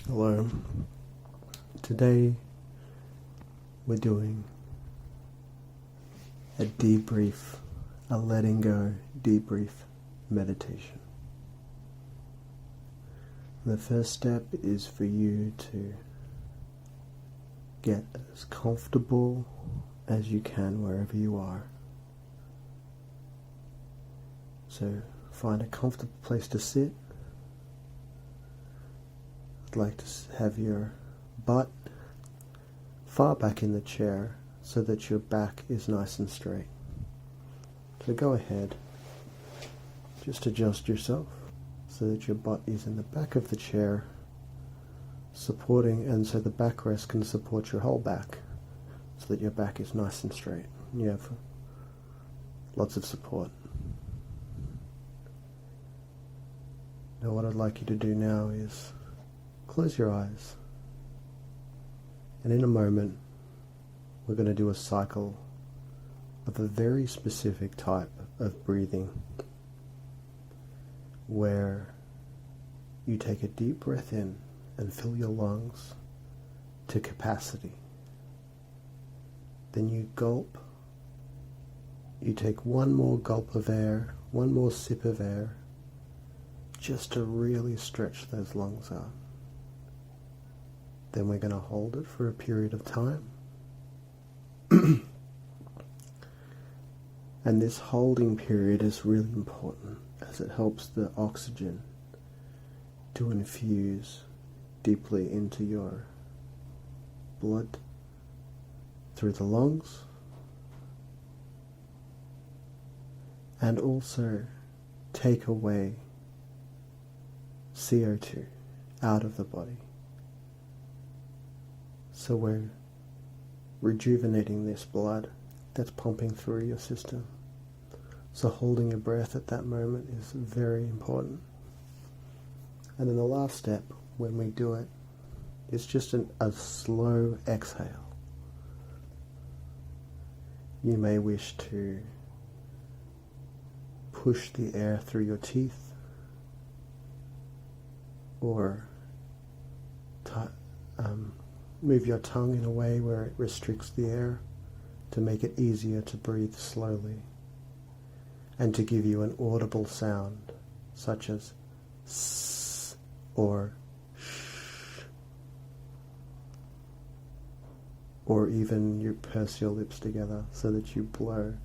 Hello. Today we're doing a debrief, a letting go debrief meditation. The first step is for you to get as comfortable as you can wherever you are. So find a comfortable place to sit. I'd like to have your butt far back in the chair so that your back is nice and straight. So go ahead, just adjust yourself so that your butt is in the back of the chair, supporting, and so the backrest can support your whole back so that your back is nice and straight. You have lots of support. Now what I'd like you to do now is close your eyes, and in a moment we're going to do a cycle of a very specific type of breathing where you take a deep breath in and fill your lungs to capacity. Then you gulp. You take one more gulp of air, one more sip of air, just to really stretch those lungs out. Then we're going to hold it for a period of time. And this holding period is really important as it helps the oxygen to infuse deeply into your blood through the lungs, and also take away CO2 out of the body. So we're rejuvenating this blood that's pumping through your system. So holding your breath at that moment is very important. And then the last step when we do it is just a slow exhale. You may wish to push the air through your teeth or move your tongue in a way where it restricts the air to make it easier to breathe slowly and to give you an audible sound such as S or sh, or even you purse your lips together so that you blow.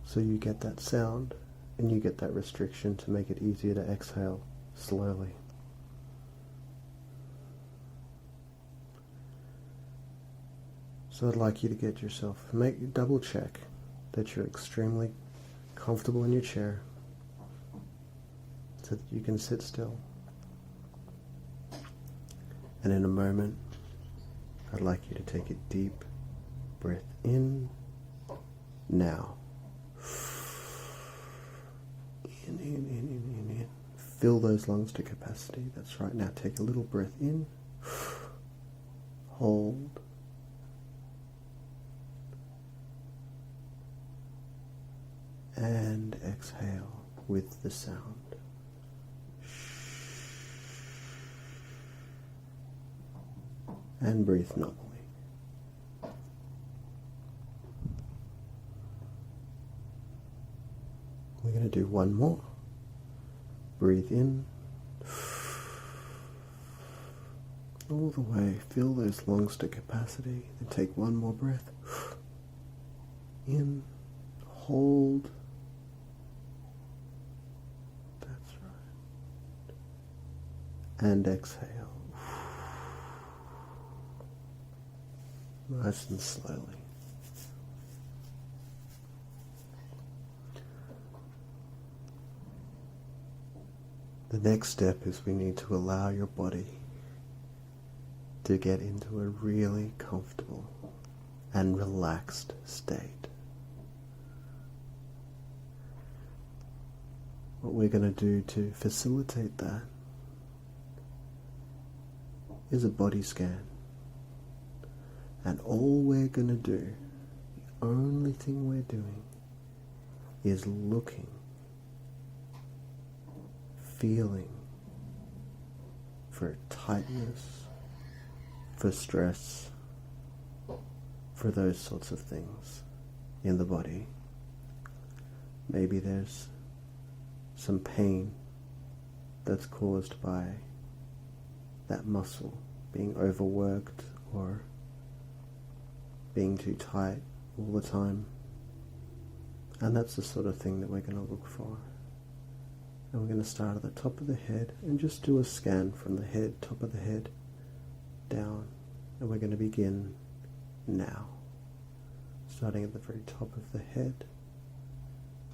So you get that sound and you get that restriction to make it easier to exhale slowly. So I'd like you to get yourself, double check that you're extremely comfortable in your chair so that you can sit still. And in a moment, I'd like you to take a deep breath in now. In. Fill those lungs to capacity. That's right. Now take a little breath in. Hold. And exhale with the sound. And breathe normally. We're going to do one more. Breathe in. All the way. Fill those lungs to capacity. Then take one more breath. In. Hold. That's right. And exhale. Nice and slowly. The next step is we need to allow your body to get into a really comfortable and relaxed state. What we're going to do to facilitate that is a body scan. And all we're going to do, the only thing we're doing, is looking feeling for tightness, for stress, for those sorts of things in the body. Maybe there's some pain that's caused by that muscle being overworked or being too tight all the time. And that's the sort of thing that we're going to look for. And we're going to start at the top of the head and just do a scan from the head, top of the head, down. And we're going to begin now. Starting at the very top of the head,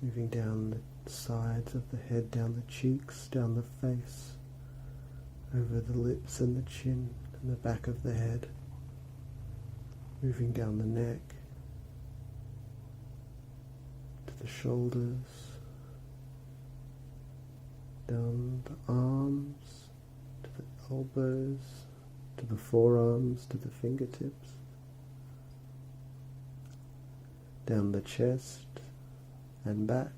moving down the sides of the head, down the cheeks, down the face, over the lips and the chin and the back of the head, moving down the neck, to the shoulders, down the arms, to the elbows, to the forearms, to the fingertips, down the chest and back,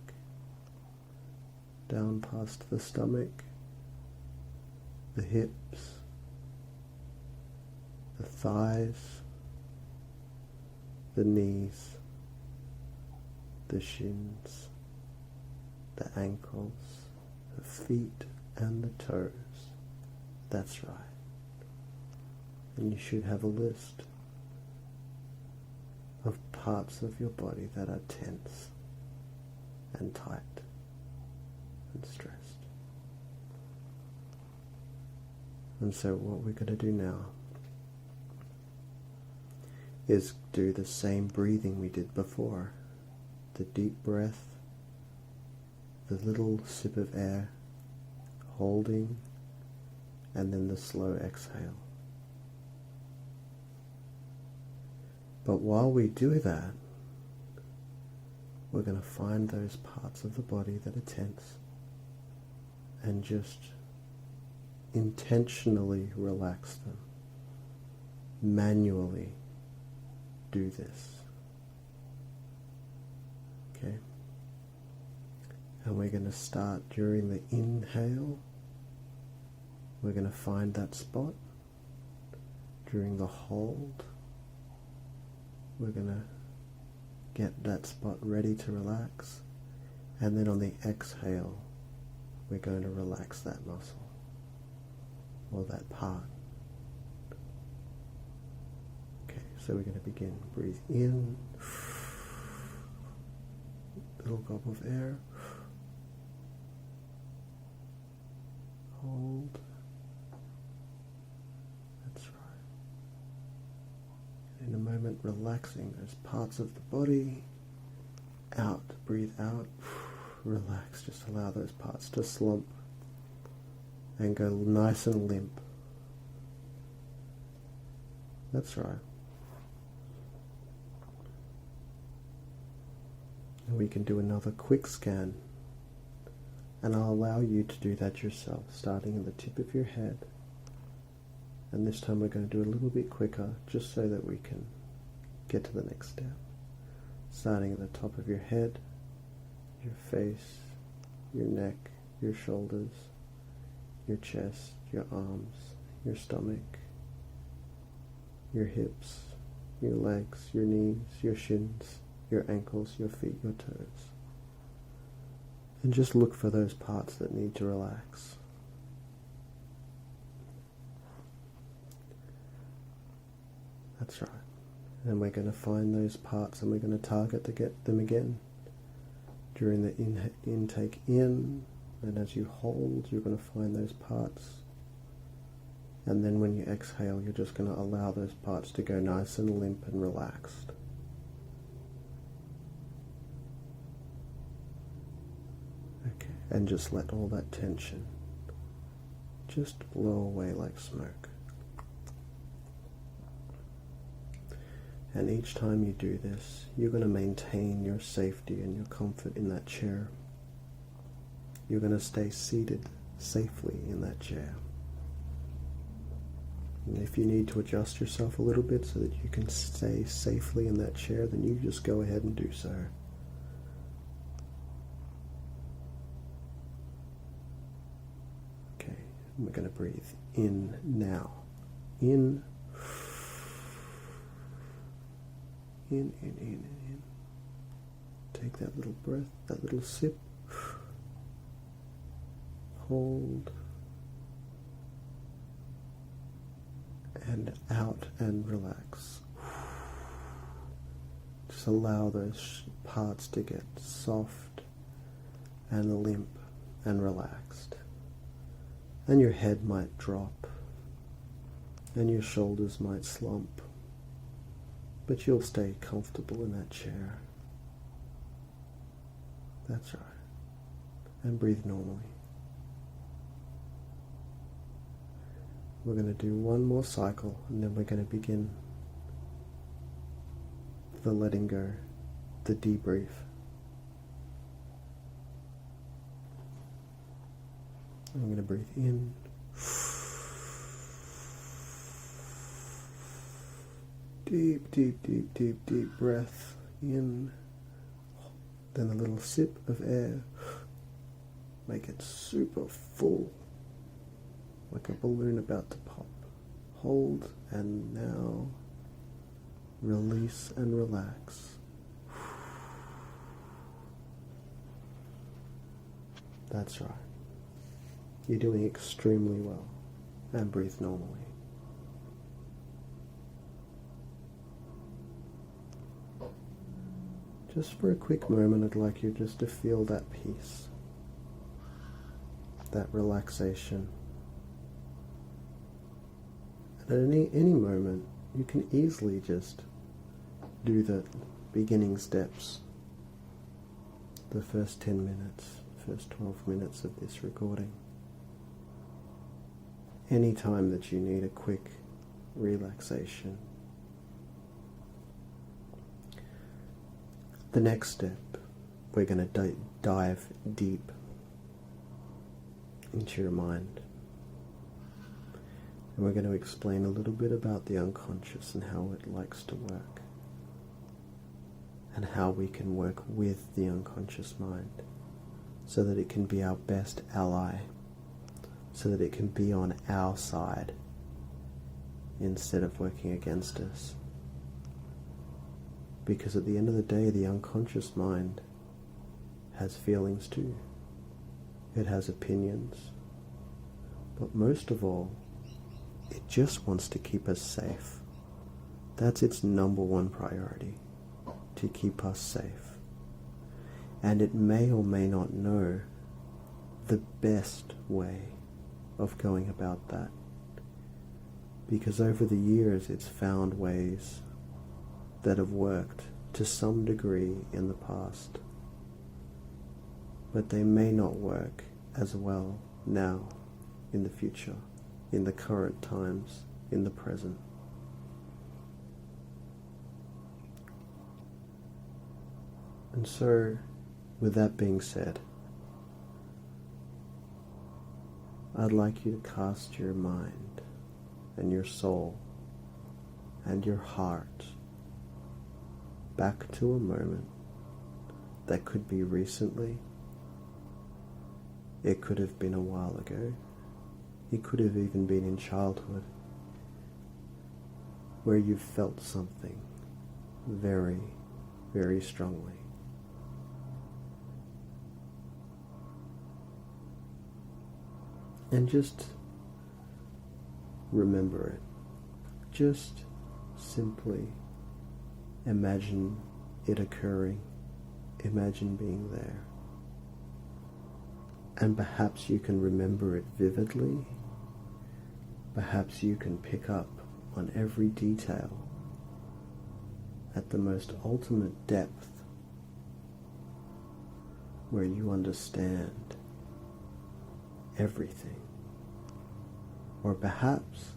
down past the stomach, the hips, the thighs, the knees, the shins, the ankles, the feet and the toes. That's right. And you should have a list of parts of your body that are tense and tight and stressed. And so what we're going to do now is do the same breathing we did before. The deep breath, the little sip of air, holding, and then the slow exhale. But while we do that, we're going to find those parts of the body that are tense and just intentionally relax them. Manually do this. Okay? And we're going to start during the inhale. We're going to find that spot. During the hold, we're going to get that spot ready to relax. And then on the exhale, we're going to relax that muscle or that part. Okay, so we're going to begin. Breathe in. Little gulp of air. Hold. That's right. In a moment, relaxing those parts of the body. Out. Breathe out. Relax. Just allow those parts to slump and go nice and limp. That's right. And we can do another quick scan. And I'll allow you to do that yourself, starting at the tip of your head. And this time we're going to do a little bit quicker, just so that we can get to the next step. Starting at the top of your head, your face, your neck, your shoulders, your chest, your arms, your stomach, your hips, your legs, your knees, your shins, your ankles, your feet, your toes. And just look for those parts that need to relax. That's right. And we're going to find those parts and we're going to target to get them again. During the intake in, and as you hold, you're going to find those parts. And then when you exhale, you're just going to allow those parts to go nice and limp and relaxed. Okay, and just let all that tension just blow away like smoke. And each time you do this, you're going to maintain your safety and your comfort in that chair. You're going to stay seated safely in that chair. And if you need to adjust yourself a little bit so that you can stay safely in that chair, then you just go ahead and do so. And we're going to breathe in now. In. In. Take that little breath, that little sip. Hold. And out and relax. Just allow those parts to get soft and limp and relaxed. And your head might drop. And your shoulders might slump. But you'll stay comfortable in that chair. That's right. And breathe normally. We're going to do one more cycle, and then we're going to begin the letting go, the debrief. I'm going to breathe in. Deep, deep, deep, deep, deep breath in. Then a little sip of air. Make it super full, like a balloon about to pop. Hold, and now release and relax. That's right. You're doing extremely well. And breathe normally. Just for a quick moment, I'd like you just to feel that peace, that relaxation. And at any moment, you can easily just do the beginning steps, the first 10 minutes, first 12 minutes of this recording. Any time that you need a quick relaxation. The next step, we're going to dive deep into your mind. And we're going to explain a little bit about the unconscious and how it likes to work. And how we can work with the unconscious mind so that it can be our best ally, so that it can be on our side instead of working against us. Because at the end of the day, the unconscious mind has feelings too. It has opinions. But most of all, it just wants to keep us safe. That's its number one priority, to keep us safe. And it may or may not know the best way of going about that. Because over the years, it's found ways that have worked to some degree in the past, but they may not work as well now, in the future, in the current times, in the present. And so, with that being said, I'd like you to cast your mind and your soul and your heart back to a moment that could be recently, it could have been a while ago, it could have even been in childhood, where you felt something very, very strongly. And just remember it. Just simply imagine it occurring. Imagine being there. And perhaps you can remember it vividly. Perhaps you can pick up on every detail at the most ultimate depth, where you understand everything. Or perhaps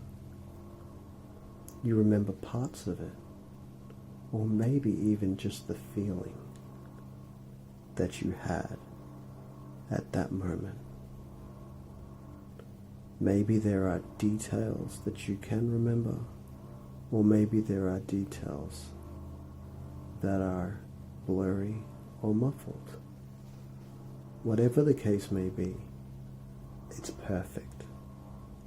you remember parts of it, or maybe even just the feeling that you had at that moment. Maybe there are details that you can remember, or maybe there are details that are blurry or muffled. Whatever the case may be, it's perfect.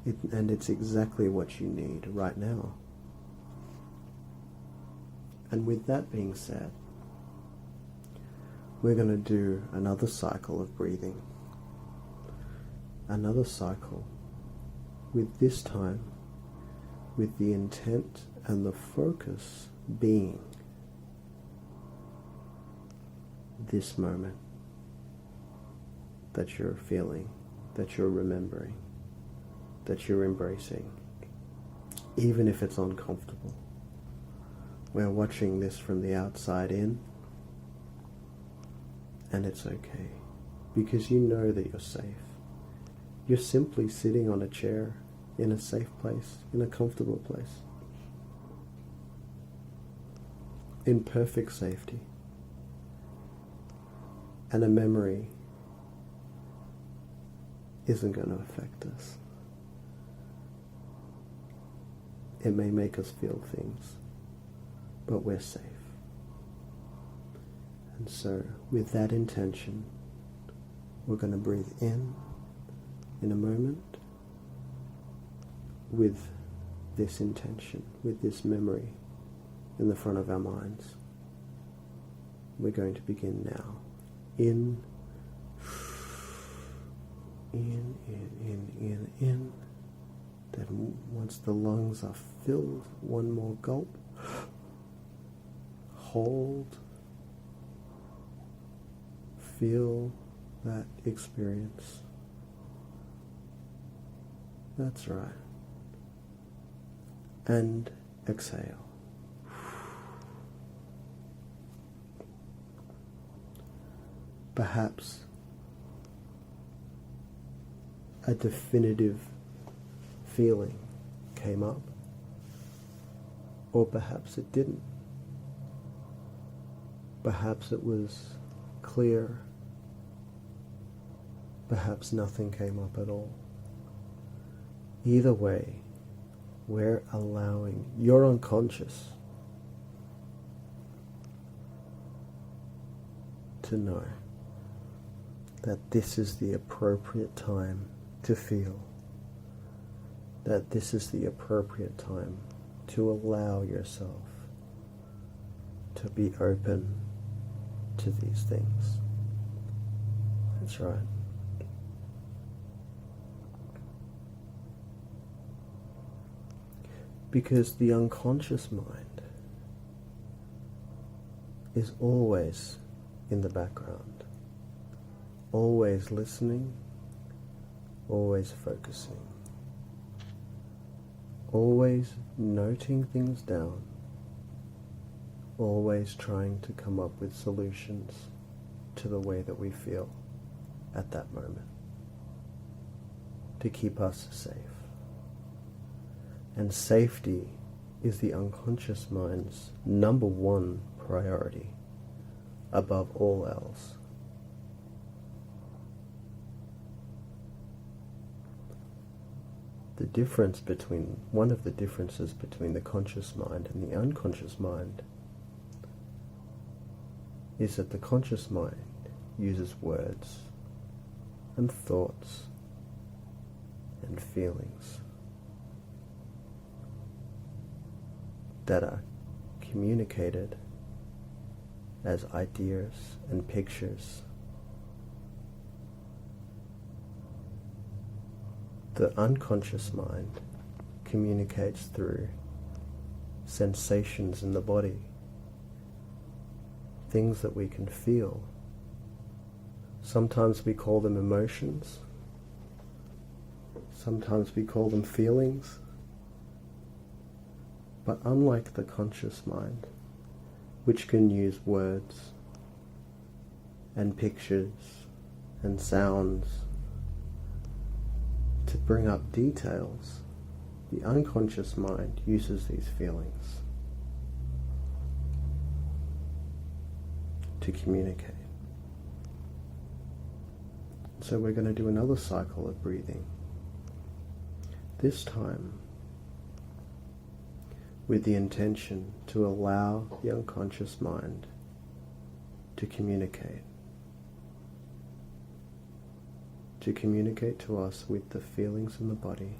And it's exactly what you need right now. And with that being said, we're going to do another cycle of breathing. Another cycle, with this time, with the intent and the focus being this moment that you're feeling, that you're remembering, that you're embracing, even if it's uncomfortable. We're watching this from the outside in, and it's okay, because you know that you're safe. You're simply sitting on a chair in a safe place, in a comfortable place, in perfect safety. And a memory isn't going to affect us. It may make us feel things, but we're safe. And so, with that intention, we're going to breathe in a moment, with this intention, with this memory in the front of our minds. We're going to begin now. In. Then once the lungs are filled, one more gulp. Hold. Feel that experience. That's right. And exhale. Perhaps a definitive feeling came up, or perhaps it didn't. Perhaps it was clear. Perhaps nothing came up at all. Either way, we're allowing your unconscious to know that this is the appropriate time to feel, that this is the appropriate time to allow yourself to be open to these things. That's right. Because the unconscious mind is always in the background, always listening, always focusing, always noting things down, always trying to come up with solutions to the way that we feel at that moment, to keep us safe. And safety is the unconscious mind's number one priority above all else. One of the differences between the conscious mind and the unconscious mind is that the conscious mind uses words and thoughts and feelings that are communicated as ideas and pictures. The unconscious mind communicates through sensations in the body, things that we can feel. Sometimes we call them emotions, sometimes we call them feelings. But unlike the conscious mind, which can use words and pictures and sounds to bring up details, the unconscious mind uses these feelings to communicate. So we're going to do another cycle of breathing. This time, with the intention to allow the unconscious mind to communicate to us with the feelings in the body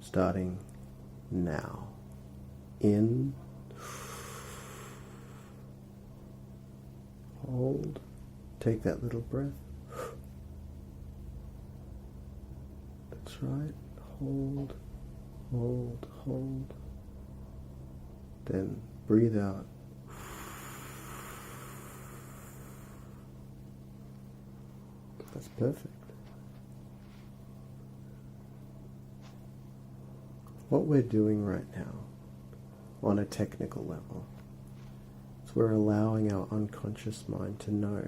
starting now. In, hold, take that little breath. That's right, hold, hold, hold. Then breathe out. That's perfect. What we're doing right now, on a technical level, is we're allowing our unconscious mind to know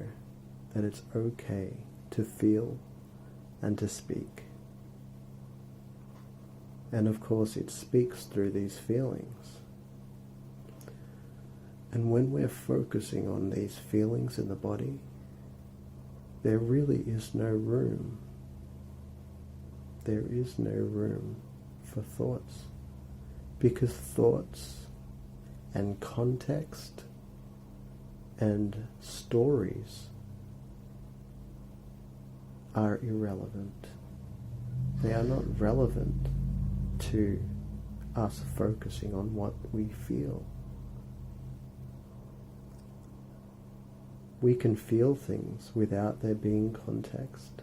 that it's okay to feel and to speak. And of course it speaks through these feelings. And when we're focusing on these feelings in the body, there really is no room. There is no room for thoughts. Because thoughts and context and stories are irrelevant. They are not relevant to us focusing on what we feel. We can feel things without there being context,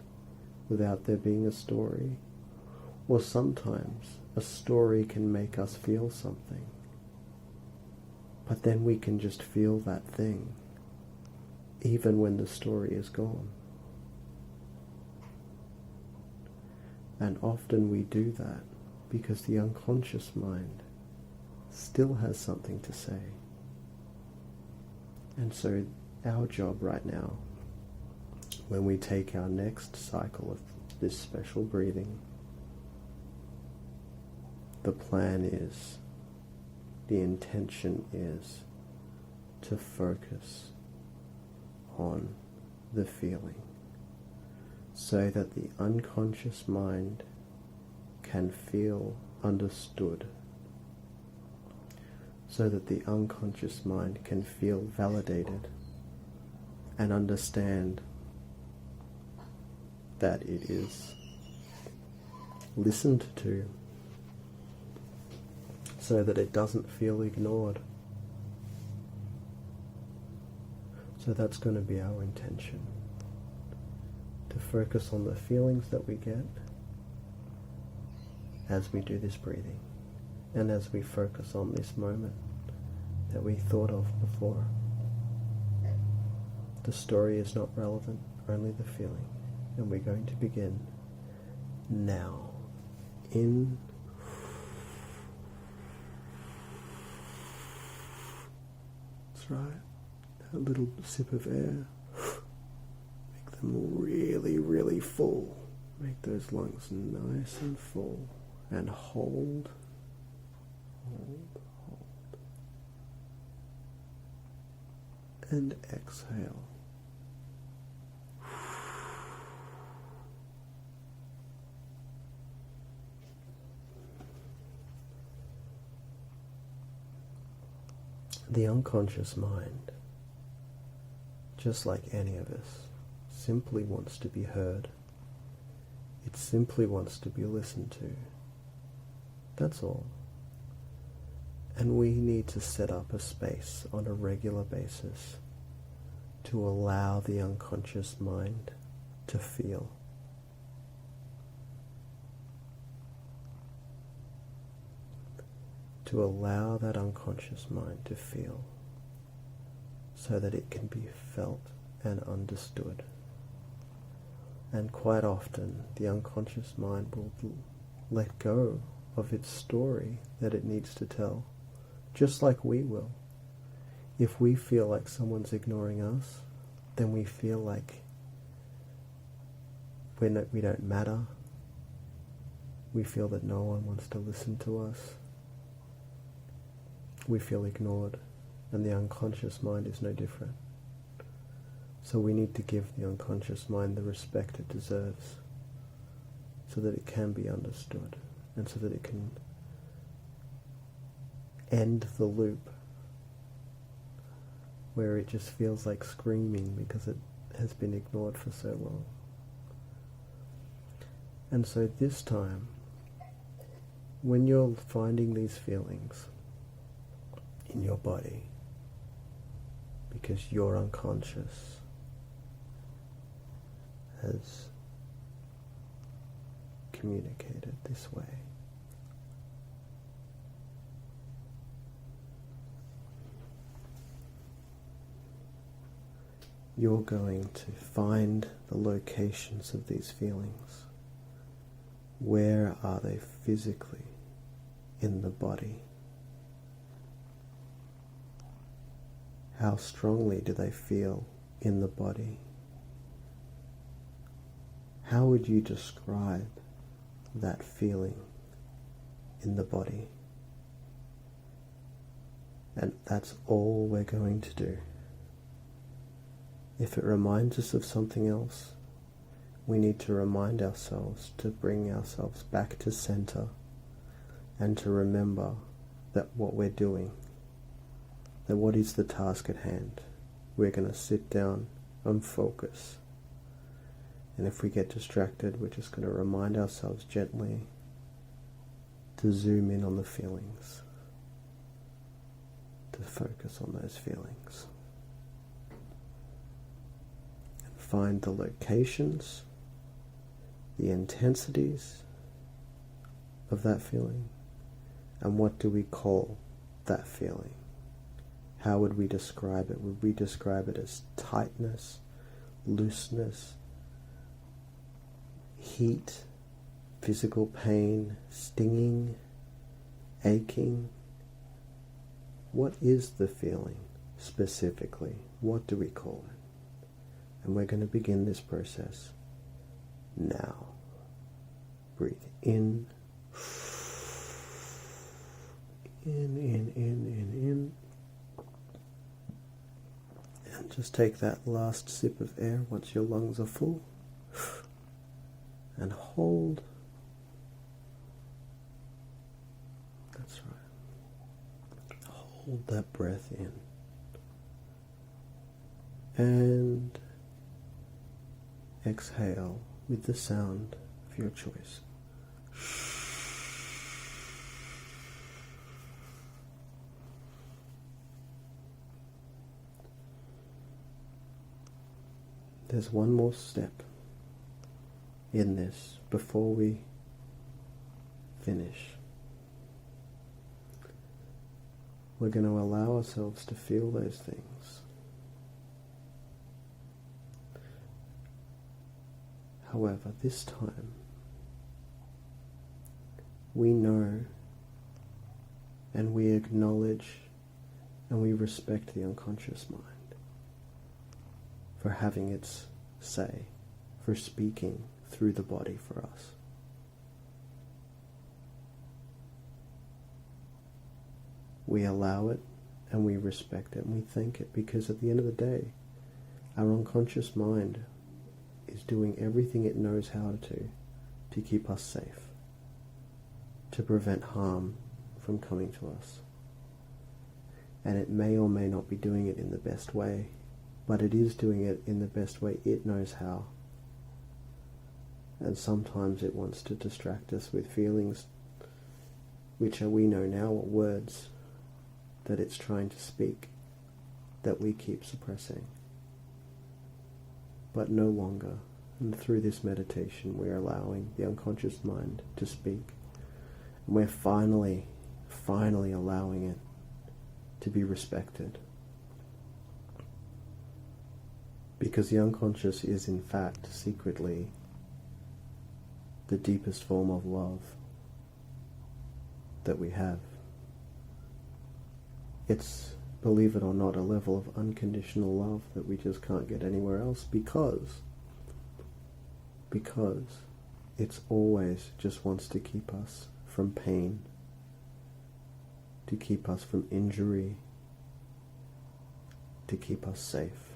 without there being a story, or sometimes a story can make us feel something, but then we can just feel that thing, even when the story is gone. And often we do that because the unconscious mind still has something to say. And so our job right now, when we take our next cycle of this special breathing, the plan is, the intention is to focus on the feeling so that the unconscious mind can feel understood, so that the unconscious mind can feel validated and understand that it is listened to, so that it doesn't feel ignored. So that's going to be our intention, to focus on the feelings that we get as we do this breathing, and as we focus on this moment that we thought of before. The story is not relevant, only the feeling. And we're going to begin now. In, that's right, a little sip of air. Make them really, really full. Make those lungs nice and full. And hold, hold, hold. And exhale. The unconscious mind, just like any of us, simply wants to be heard. It simply wants to be listened to. That's all. And we need to set up a space on a regular basis to allow the unconscious mind to feel. To allow that unconscious mind to feel, so that it can be felt and understood. And quite often the unconscious mind will let go of its story that it needs to tell, just like we will. If we feel like someone's ignoring us, then we feel like we don't matter. We feel that no one wants to listen to us. We feel ignored, and the unconscious mind is no different. So we need to give the unconscious mind the respect it deserves, so that it can be understood, and so that it can end the loop where it just feels like screaming because it has been ignored for so long. And so this time, when you're finding these feelings in your body, because your unconscious has communicated this way, you're going to find the locations of these feelings. Where are they physically in the body? How strongly do they feel in the body? How would you describe that feeling in the body? And that's all we're going to do. If it reminds us of something else, we need to remind ourselves to bring ourselves back to center and to remember that what we're doing, that what is the task at hand. We're going to sit down and focus. And if we get distracted, we're just going to remind ourselves gently to zoom in on the feelings, to focus on those feelings. And find the locations, the intensities of that feeling, and what do we call that feeling? How would we describe it? Would we describe it as tightness, looseness, heat, physical pain, stinging, aching? What is the feeling specifically? What do we call it? And we're going to begin this process now. Breathe in. In. And just take that last sip of air once your lungs are full. And hold. That's right. Hold that breath in. And exhale with the sound of your choice. There's one more step in this before we finish. We're going to allow ourselves to feel those things. However, this time, we know and we acknowledge and we respect the unconscious mind for having its say, for speaking through the body for us. We allow it and we respect it and we thank it, because at the end of the day, our unconscious mind is doing everything it knows how to keep us safe, to prevent harm from coming to us. And it may or may not be doing it in the best way, but it is doing it in the best way it knows how. And sometimes it wants to distract us with feelings which we know now are words that it's trying to speak, that we keep suppressing. But no longer, and through this meditation, we're allowing the unconscious mind to speak. And we're finally allowing it to be respected. Because the unconscious is in fact secretly the deepest form of love that we have. It's, believe it or not, a level of unconditional love that we just can't get anywhere else, because it's always just wants to keep us from pain, to keep us from injury, to keep us safe.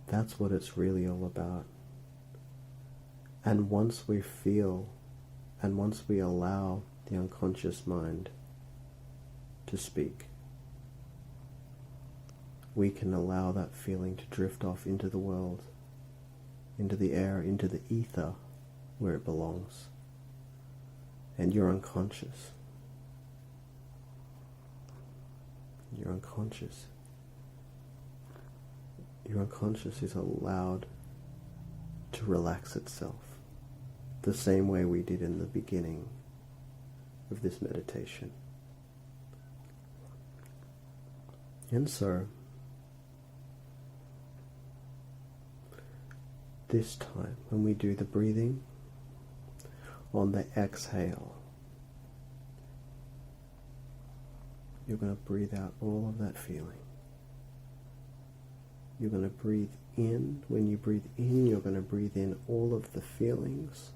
That's what it's really all about. And once we feel, and once we allow the unconscious mind to speak, we can allow that feeling to drift off into the world, into the air, into the ether, where it belongs. and you're unconscious. You're unconscious. Your unconscious is allowed to relax itself the same way we did in the beginning of this meditation. And so, this time when we do the breathing, on the exhale, you're going to breathe out all of that feeling. You're going to breathe in. When you breathe in, you're going to breathe in all of the feelings.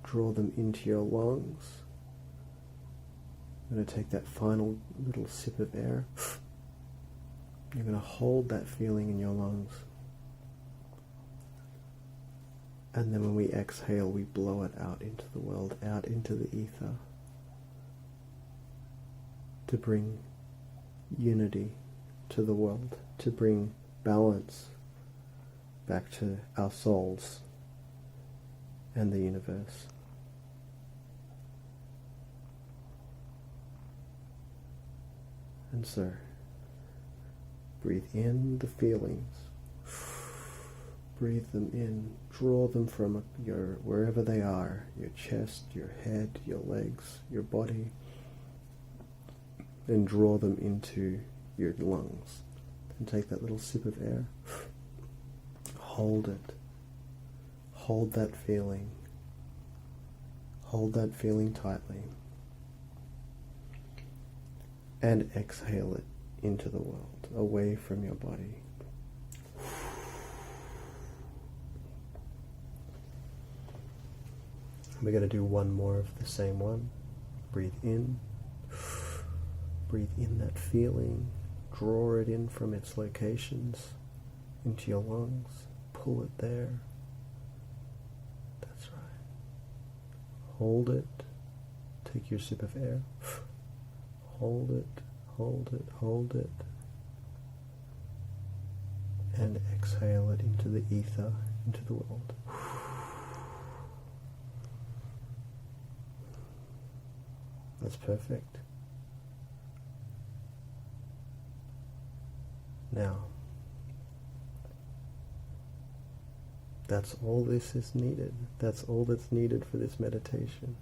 Draw them into your lungs. You're going to take that final little sip of air. You're going to hold that feeling in your lungs. And then when we exhale, we blow it out into the world, out into the ether, to bring unity to the world, to bring balance back to our souls and the universe. And so, breathe in the feelings, breathe them in, draw them from your wherever they are, your chest, your head, your legs, your body, and draw them into your lungs. And take that little sip of air, hold it, hold that feeling tightly, and exhale it into the world, away from your body. We're going to do one more of the same one. Breathe in that feeling. Draw it in from its locations into your lungs. Pull it there. That's right. Hold it. Take your sip of air. Hold it, hold it, hold it. And exhale it into the ether, into the world. That's perfect. Now, that's all this is needed. That's all that's needed for this meditation.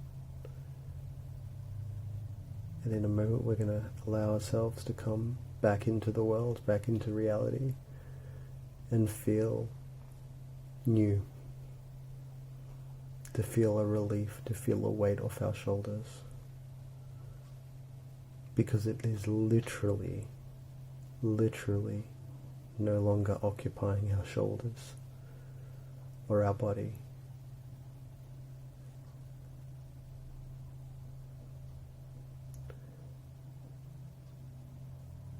And in a moment we're going to allow ourselves to come back into the world, back into reality, and feel new. To feel a relief, to feel a weight off our shoulders. Because it is literally no longer occupying our shoulders or our body.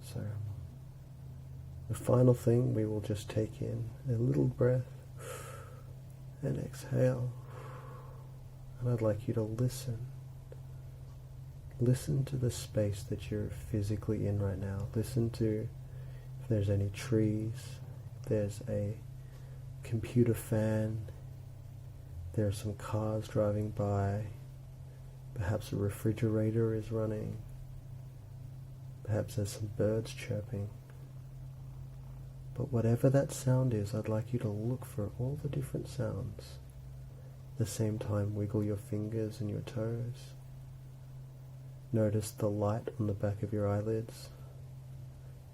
So, the final thing, we will just take in a little breath and exhale. And I'd like you to listen. Listen to the space that you're physically in right now. Listen to if there's any trees, if there's a computer fan, there are some cars driving by, perhaps a refrigerator is running, perhaps there's some birds chirping. But whatever that sound is, I'd like you to look for all the different sounds. At the same time, wiggle your fingers and your toes. Notice the light on the back of your eyelids.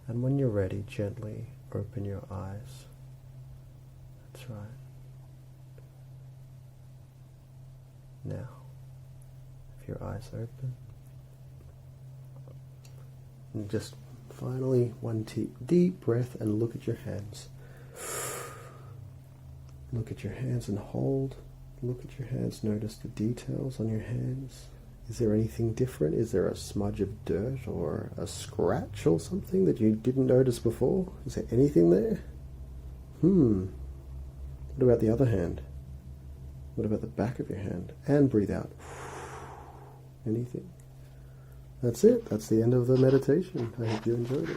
And when you're ready, gently open your eyes. That's right. Now, if your eyes open, and just finally one deep breath and look at your hands. Look at your hands and hold. Look at your hands. Notice the details on your hands. Is there anything different? Is there a smudge of dirt or a scratch or something that you didn't notice before? Is there anything there? What about the other hand? What about the back of your hand? And breathe out. Anything? That's it. That's the end of the meditation. I hope you enjoyed it.